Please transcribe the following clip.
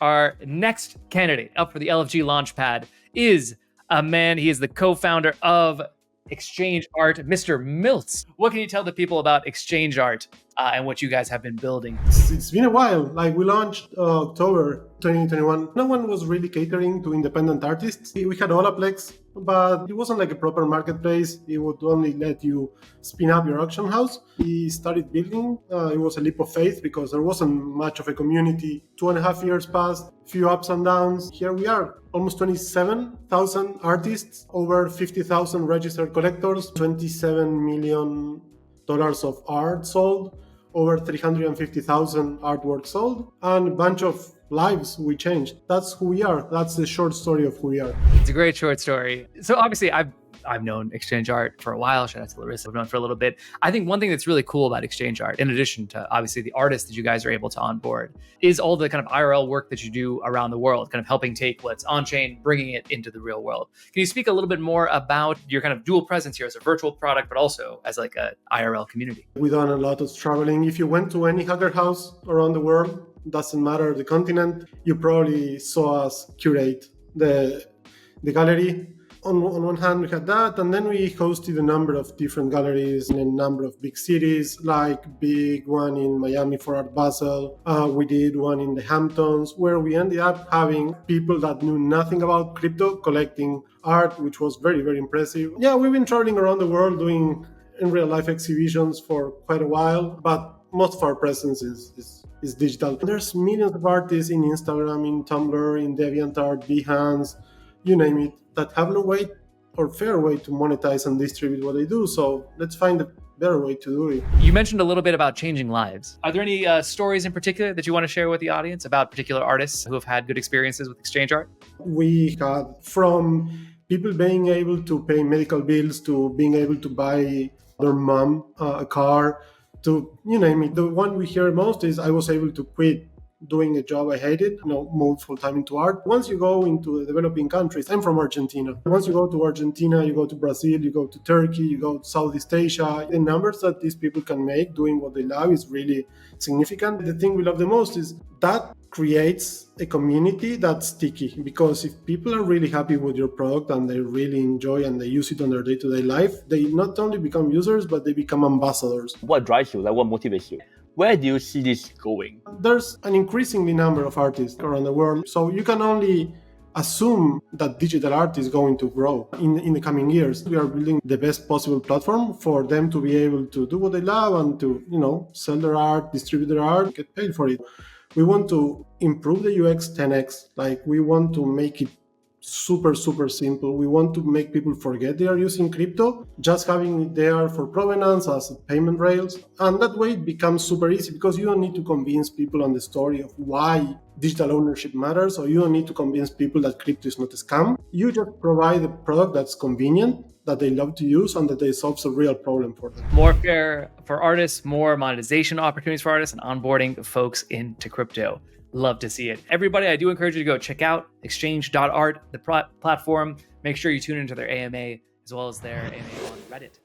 Our next candidate up for the LFG Launchpad is a man. He is the co-founder of Exchange Art, Mr. Milts. What can you tell the people about Exchange Art and what you guys have been building? It's been a while. Like, we launched October 2021. No one was really catering to independent artists. We had Olaplex, but it wasn't like a proper marketplace. It would only let you spin up your auction house. We started building. It was a leap of faith because there wasn't much of a community. 2.5 years passed, few ups and downs. Here we are, almost 27,000 artists, over 50,000 registered collectors, $27 million of art sold, over 350,000 artworks sold, and a bunch of lives we changed. That's who we are. That's the short story of who we are. It's a great short story. So obviously I've known Exchange Art for a while. Shout out to Larissa, I've known for a little bit. I think one thing that's really cool about Exchange Art, in addition to obviously the artists that you guys are able to onboard, is all the kind of IRL work that you do around the world, kind of helping take what's on-chain, bringing it into the real world. Can you speak a little bit more about your kind of dual presence here as a virtual product, but also as like a IRL community? We've done a lot of traveling. If you went to any hacker house around the world, doesn't matter the continent, you probably saw us curate the gallery. On one hand, we had that, and then we hosted a number of different galleries in a number of big cities, like big one in Miami for Art Basel. We did one in the Hamptons, where we ended up having people that knew nothing about crypto collecting art, which was very, very impressive. Yeah, we've been traveling around the world doing in real life exhibitions for quite a while, but most of our presence is digital. There's millions of artists in Instagram, in Tumblr, in DeviantArt, Behance, you name it, that have no way or fair way to monetize and distribute what they do. So let's find a better way to do it. You mentioned a little bit about changing lives. Are there any stories in particular that you want to share with the audience about particular artists who have had good experiences with Exchange Art? We had from people being able to pay medical bills to being able to buy their mom a car, to, you name it. The one we hear most is, I was able to quit doing a job I hated, move full time into art. Once you go into the developing countries, I'm from Argentina. Once you go to Argentina, you go to Brazil, you go to Turkey, you go to Southeast Asia. The numbers that these people can make doing what they love is really significant. The thing we love the most is that creates a community that's sticky, because if people are really happy with your product and they really enjoy and they use it on their day-to-day life, they not only become users, but they become ambassadors. What drives you? Like, what motivates you? Where do you see this going? There's an increasingly number of artists around the world, so you can only assume that digital art is going to grow in the coming years. We are building the best possible platform for them to be able to do what they love and to, sell their art, distribute their art, get paid for it. We want to improve the UX 10x. Like, we want to make it super, super simple. We want to make people forget they are using crypto, just having it there for provenance as payment rails. And that way it becomes super easy, because you don't need to convince people on the story of why digital ownership matters, or you don't need to convince people that crypto is not a scam. You just provide a product that's convenient, that they love to use, and that they solves a real problem for them. More fair for artists, more monetization opportunities for artists, and onboarding folks into crypto. Love to see it. Everybody, I do encourage you to go check out exchange.art, the platform. Make sure you tune into their AMA as well as their AMA on Reddit.